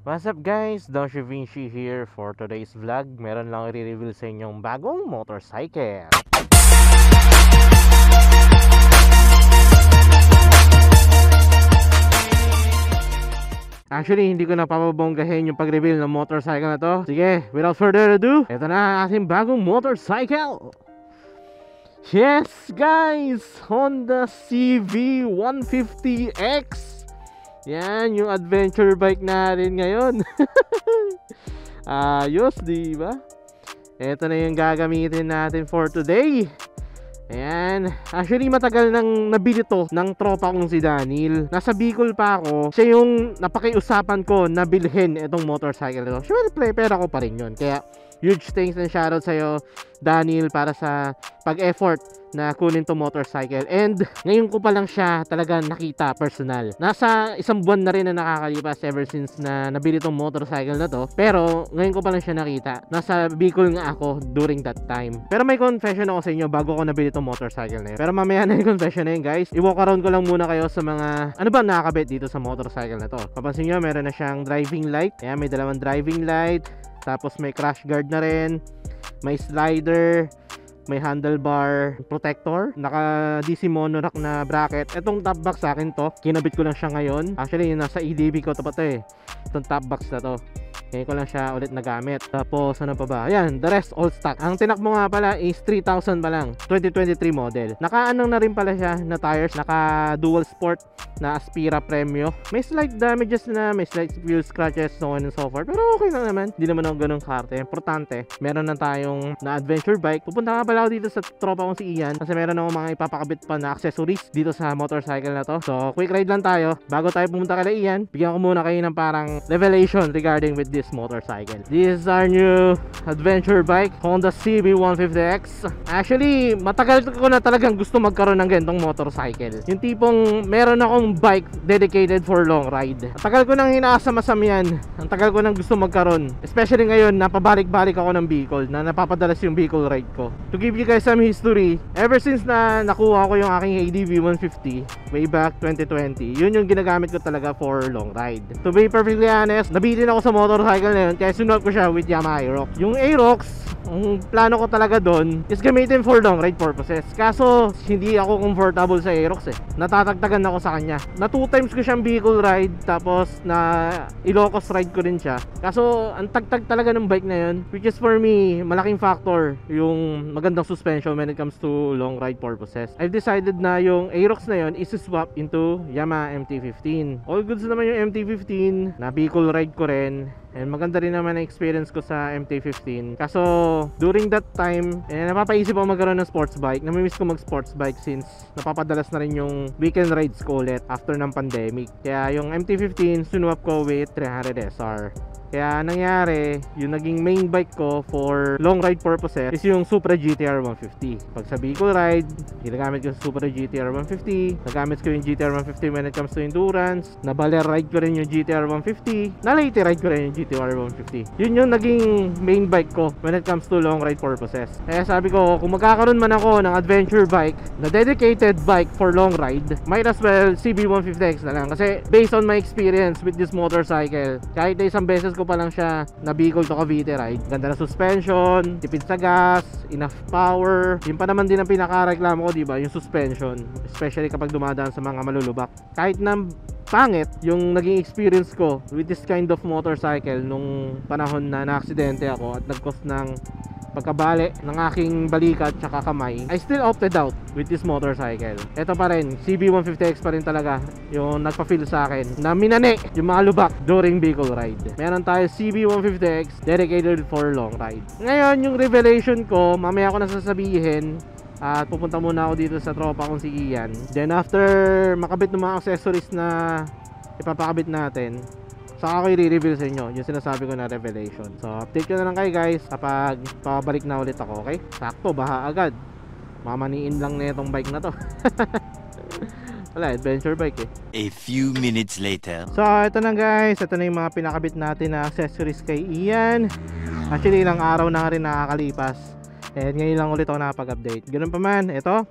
What's up guys? Donsho Vinci here for today's vlog. Meron lang i-reveal sa inyong bagong motorcycle. Actually, hindi ko na papabonggahin yung pag-reveal ng motorcycle na to. Sige, without further ado, ito na ang ating bagong motorcycle. Yes guys! Honda CB150X. Yan, yung adventure bike natin ngayon. Ayos, di ba? Ito na yung gagamitin natin for today. Ayan. Actually, matagal nang nabili to ng tropa kong si Daniel. Nasa Bicol pa ako. Siya yung napakiusapan ko na bilhin itong motorcycle na to. Siyempre, pera ko pa rin yun. Kaya, huge thanks and shoutout sa'yo, Daniel, para sa pag-effort na kunin to motorcycle. And ngayon ko pa lang siya talaga nakita personal. Nasa isang buwan na rin na nakakalipas ever since na nabili tong motorcycle na to. Pero ngayon ko pa lang siya nakita. Nasa Bicol nga ako during that time. Pero may confession ako sa inyo bago ko nabili tong motorcycle na yun. Pero mamaya na yung confession na yun guys. I-walk around ko lang muna kayo sa mga ano ba nakakabit dito sa motorcycle na to. Papansin nyo meron na siyang driving light. Ayan, may dalawang driving light. Tapos may crash guard na rin. May slider, may handlebar protector, naka DC monorack na bracket. Etong top box sa akin to, kinabit ko lang siya ngayon. Actually yung nasa EDB ko to pa to eh. Itong top box na to, ngayon ko lang siya ulit nagamit. Tapos ano pa ba, ayan, the rest all stock. Ang tinakbo nga pala is 3,000 pa lang, 2023 model. Naka-anong na rin pala siya na tires, naka dual sport na Aspira Premio. May slight damages na, may slight wheel scratches, so on and so forth. Pero okay lang naman, hindi naman ako ganun karte. Importante, meron na tayong na adventure bike. Pupunta nga pala ako dito sa tropa kong si Ian kasi meron akong mga ipapakabit pa na accessories dito sa motorcycle na to. So quick ride lang tayo. Bago tayo pumunta kay Ian, bigyan ko muna kayo ng parang revelation regarding with this motorcycle. This is our new adventure bike, Honda CB150X. Actually, matagal ko na talagang gusto magkaroon ng ganitong motorcycle. Yung tipong meron akong bike dedicated for long ride. Ang tagal ko nang inaasam-asam yan. Ang tagal ko nang gusto magkaroon. Especially ngayon, napabalik-balik ako ng Bicol, na napapadalas yung Bicol ride ko. To give you guys some history, ever since na nakuha ko yung aking ADV 150 way back 2020, yun yung ginagamit ko talaga for long ride. To be perfectly honest, nabitin ako sa motorcycle na yun kaya sinuot ko siya with Yamaha Aerox. Yung Aerox, ang plano ko talaga doon is gamitin for long ride purposes. Kaso hindi ako comfortable sa Aerox eh. Natatagtagan ako sa kanya. Na 2 times ko siyang Bicol ride, tapos na Ilocos ride ko rin siya. Kaso ang tagtag talaga ng bike na yun, which is for me malaking factor yung magandang suspension when it comes to long ride purposes. I've decided na yung Aerox na yun is swap into Yamaha MT-15. All goods naman yung MT-15, na Bicol ride ko rin. And maganda rin naman ang experience ko sa MT-15. Kaso during that time, napapaisip ako magkaroon ng sports bike. Namimiss ko mag sports bike since napapadalas na rin yung weekend rides ko ulit after ng pandemic. Kaya yung MT-15 sinuwap ko with 300 SR. Kaya nangyari, yung naging main bike ko for long ride purposes is yung Supra GTR 150. Pag sa Bicol ride, ginagamit ko sa Supra GTR 150. Nagamit ko yung GTR 150 when it comes to endurance. Nabaler ride ko rin yung GTR 150. Nalate ride ko rin yung GTR 150. Yun yung naging main bike ko when it comes to long ride purposes. Kaya sabi ko, kung magkakaroon man ako ng adventure bike na dedicated bike for long ride, might as well CB150X na lang. Kasi based on my experience with this motorcycle, kahit na isang beses ko pa lang siya na Bicol to Cavite ride, ganda na suspension, tipid sa gas, enough power. Yun pa naman din ang pinaka-reklamo ko, diba? Yung suspension, especially kapag dumadaan sa mga malulubak. Kahit na pangit yung naging experience ko with this kind of motorcycle nung panahon na na-aksidente ako at nag-cause ng pagkabali ng aking balikat tsaka kamay, I still opted out with this motorcycle. Ito pa rin, CB150X pa rin talaga yung nagpa-feel sa akin na minane yung mga lubak during Bicol ride. Meron tayo CB150X dedicated for long ride. Ngayon, yung revelation ko, mamaya ko na sasabihin. At pupunta muna ako dito sa tropa kong si Ian. Then after makabit ng mga accessories na ipapakabit natin, saka ako i-reveal sa inyo yung sinasabi ko na revelation. So update ko na lang kayo guys kapag pabalik na ulit ako, okay? Sakto, baha agad. Mamaniin lang na itong bike na to. Wala, adventure bike eh. A few minutes later. So ito na guys, ito na yung mga pinakabit natin na accessories kay Ian. Actually ilang araw na rin nakakalipas, and ngayon lang ulit ako nakapag-update. Ganun pa man, ito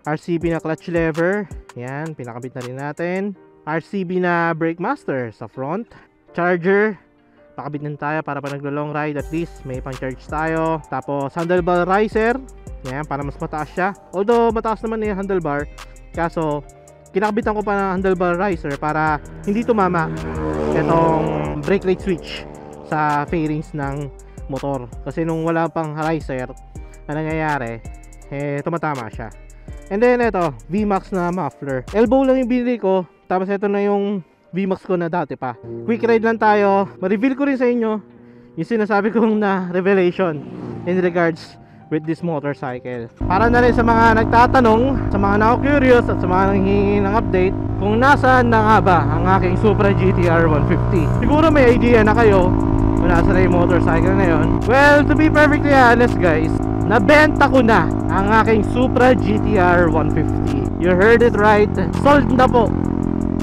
RCB na clutch lever, yan, pinakabit na rin natin. RCB na brake master sa front, charger, pakabit din tayo para pa naglo-long ride, at least may pang-charge tayo. Tapos handlebar riser, yan, para mas mataas siya. Although mataas naman yung handlebar, kaso kinakabitan ko pa ng handlebar riser para hindi tumama itong brake rate switch sa fairings ng motor. Kasi nung wala pang riser, na nangyayari, tumatama siya. And then ito, VMAX na muffler. Elbow lang yung binili ko, tapos ito na yung VMAX ko na dati pa. Quick ride lang tayo. Ma-reveal ko rin sa inyo yung sinasabi kong na revelation in regards with this motorcycle. Para na rin sa mga nagtatanong, sa mga na-curious at sa mga nanghihingi ng update kung nasaan na nga ba ang aking Supra GTR 150. Siguro may idea na kayo kung nasa na yung motorcycle na yun. Well, to be perfectly honest guys, nabenta ko na ang aking Supra GTR 150. You heard it right, sold na po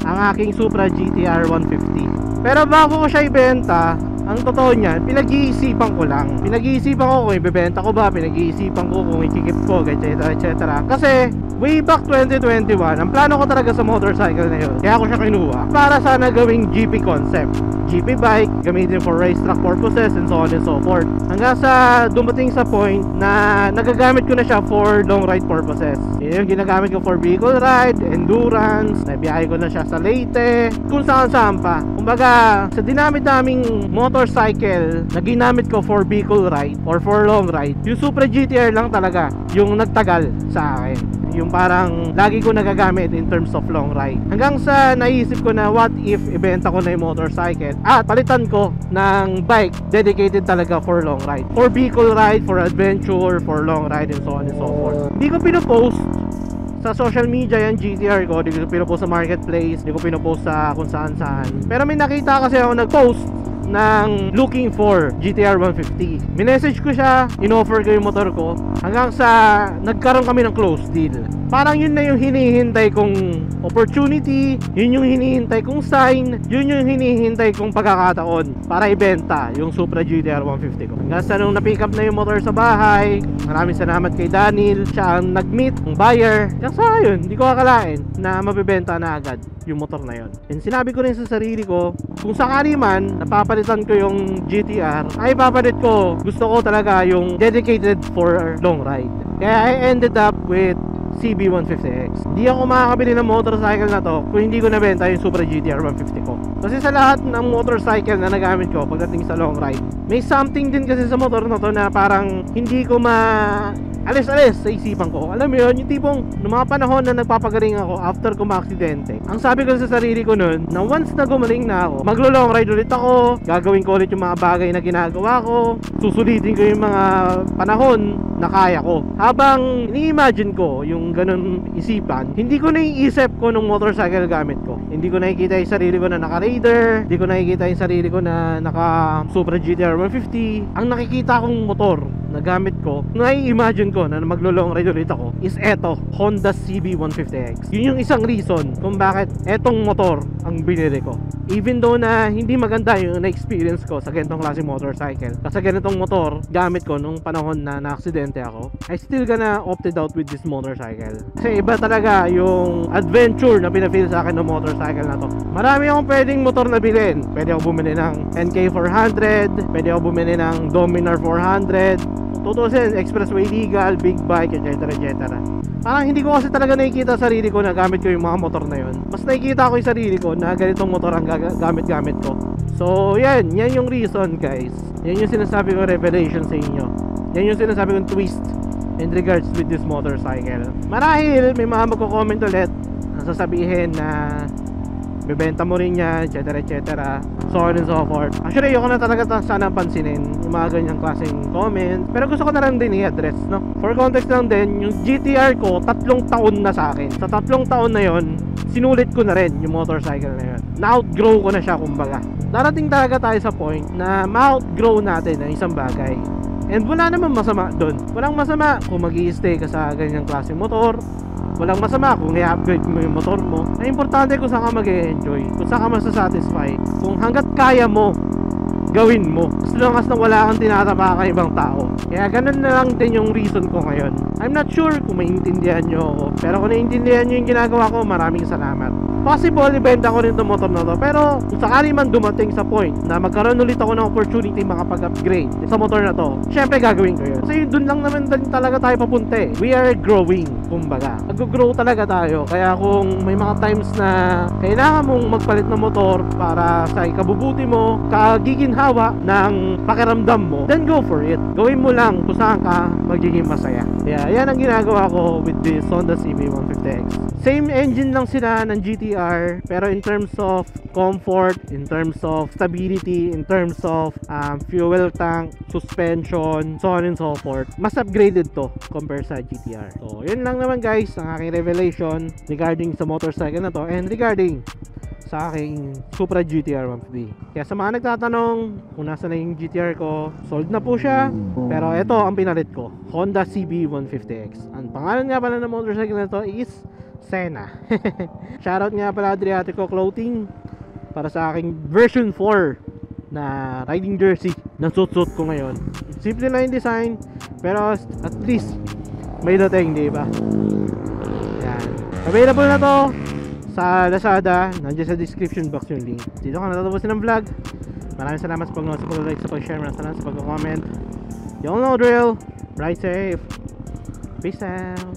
ang aking Supra GTR 150. Pero bago ko siya ibenta, ang totoo niyan, pinag-iisipan ko lang. Pinag-iisipan ko kung ibebenta ko ba, pinag-iisipan ko kung ikikip ko, etc. etc. Kasi way back 2021, ang plano ko talaga sa motorcycle na yun, kaya ko siya kinuha para sana gawing GP concept, GP bike, gamitin for racetrack purposes and so on and so forth. Hanggang sa dumating sa point na nagagamit ko na siya for long ride purposes. Yun yung ginagamit ko for vehicle ride, endurance, nabiyahe ko na siya sa Leyte, kung saan saan pa. Kumbaga, sa dinamit naming motorcycle na ginamit ko for vehicle ride or for long ride, yung Supra GTR lang talaga yung nagtagal sa akin. Yung parang lagi ko nagagamit in terms of long ride. Hanggang sa naisip ko na what if ibenta ko na yung motorcycle at palitan ko ng bike dedicated talaga for long ride, for vehicle ride, for adventure, for long ride and so on and so forth. Hindi ko pinopost sa social media yan GTR ko, hindi ko pinopost sa marketplace, hindi ko pinopost sa kung saan saan. Pero may nakita kasi ako nagpost ng looking for GTR 150. Minessage ko siya, inoffer ko yung motor ko, hanggang sa nagkaroon kami ng close deal. Parang yun na yung hinihintay kong opportunity, yun yung hinihintay kong sign, yun yung hinihintay kong pagkakataon para ibenta yung Supra GTR 150 ko. Hanggang sa nung na-pick up na yung motor sa bahay, maraming salamat kay Daniel, siya ang nag-meet ng buyer. Kaya yun, hindi ko akalain na mabibenta na agad yung motor na yun. And sinabi ko rin sa sarili ko, kung sakali man napapalitan ko yung GTR, ay papalit ko, gusto ko talaga yung dedicated for long ride. Kaya I ended up with CB150X. Hindi ako makakabili ng motorcycle na to kung hindi ko nabenta yung Supra GTR 150 ko. Kasi sa lahat ng motorcycle na nagamit ko pagdating sa long ride, may something din kasi sa motor na to na parang hindi ko alis-alis sa isipan ko. Alam mo yun, yung tipong noong mga panahon na nagpapagaling ako after ko ma-aksidente, ang sabi ko sa sarili ko nun, na once na gumaling na ako, maglo-long ride ulit ako, gagawin ko ulit yung mga bagay na ginagawa ko, susulitin ko yung mga panahon na kaya ko. Habang ni-imagine ko yung ganun isipan, hindi ko naiisip ko nung motorcycle gamit ko. Hindi ko nakikita yung sarili ko na naka-Raider, hindi ko nakikita yung sarili ko na naka-Supra GTR 150. Ang nakikita kong motor na gamit ko, nai-imagine ko na maglo-long ride ulit ako, is eto, Honda CB150X. Yun yung isang reason kung bakit etong motor ang binili ko. Even though na hindi maganda yung na-experience ko sa ganitong klase motorcycle, kasi ganitong motor gamit ko nung panahon na na-aksidente ako, I still gonna opted out with this motorcycle. Kasi iba talaga yung adventure na pinafeel sa akin ng motorcycle na to. Marami akong pwedeng motor na bilhin. Pwede ako bumili ng NK400, pwede ako bumili ng Dominar 400, tutusin, expressway legal, big bike, etc. etc. Parang hindi ko kasi talaga nakikita sarili ko na gamit ko yung mga motor na yun. Mas nakikita ko yung sarili ko na ganitong motor ang gamit-gamit ko. So yan yung reason guys. Yan yung sinasabi kong revelation sa inyo. Yan yung sinasabi kong twist in regards with this motorcycle. Marahil may mga magko-comment ulit na sasabihin na bebenta mo rin yan, etc. etc. So on and so forth. Actually, ayoko na talaga sana pansinin yung mga ganyang klaseng comments. Pero gusto ko na lang din i-address, no? For context lang din, yung GTR ko, 3 taon na sa akin. Sa 3 taon na yon, sinulit ko na rin yung motorcycle na yun. Na-outgrow ko na siya, kumbaga. Darating talaga tayo sa point na ma-outgrow natin ang isang bagay. And wala naman masama doon. Walang masama kung mag-i-stay ka sa ganyang klaseng motor. Walang masama kung i-upgrade mo yung motor mo. Ang importante kung saan ka mag-e-enjoy, kung saan ka masasatisfy, kung hanggat kaya mo, gawin mo. As long as na wala kang tinatama ka ibang tao. Kaya ganun na lang din yung reason ko ngayon. I'm not sure kung maintindihan nyo ako, pero kung naiintindihan nyo yung ginagawa ko, maraming salamat. possible ibenta ko rin itong motor na to. Pero kung sakali man dumating sa point na magkaroon ulit ako ng opportunity makapag-upgrade sa motor na to, syempre gagawin ko yun. Kasi dun lang naman din talaga tayo papunta eh. We are growing, kumbaga. Mag-grow talaga tayo. Kaya kung may mga times na kailangan mong magpalit ng motor para sa ikabubuti mo, kagiginhawa ng pakiramdam mo, then go for it. Gawin mo lang kung saan ka magiging masaya. Kaya yan ang ginagawa ko with this Honda CB150X. Same engine lang sila ng GTR, pero in terms of comfort, in terms of stability, in terms of fuel tank, suspension, so on and so forth, mas upgraded to compare sa GTR. So yun lang naman guys ang aking revelation regarding sa motorcycle na to and regarding sa aking Supra GTR 150. Kaya sa mga nagtatanong kung nasa na yung GTR ko, sold na po siya, pero ito ang pinalit ko, Honda CB150X. Ang pangalan nga pala ng motorcycle na to is Senna. Shoutout nga pala Adriatico Clothing para sa aking version 4 na riding jersey na suit ko ngayon. Simple lang yung design, pero at least may dating, di ba? Yan. Available na to sa Lazada, nandiyan sa description box yung link. Dito ka natatapusin ng vlog. Maraming salamat sa pag-nood, sa pag-like, sa pag-share, maraming salamat sa pag-comment. You all know drill. Ride safe. Peace out.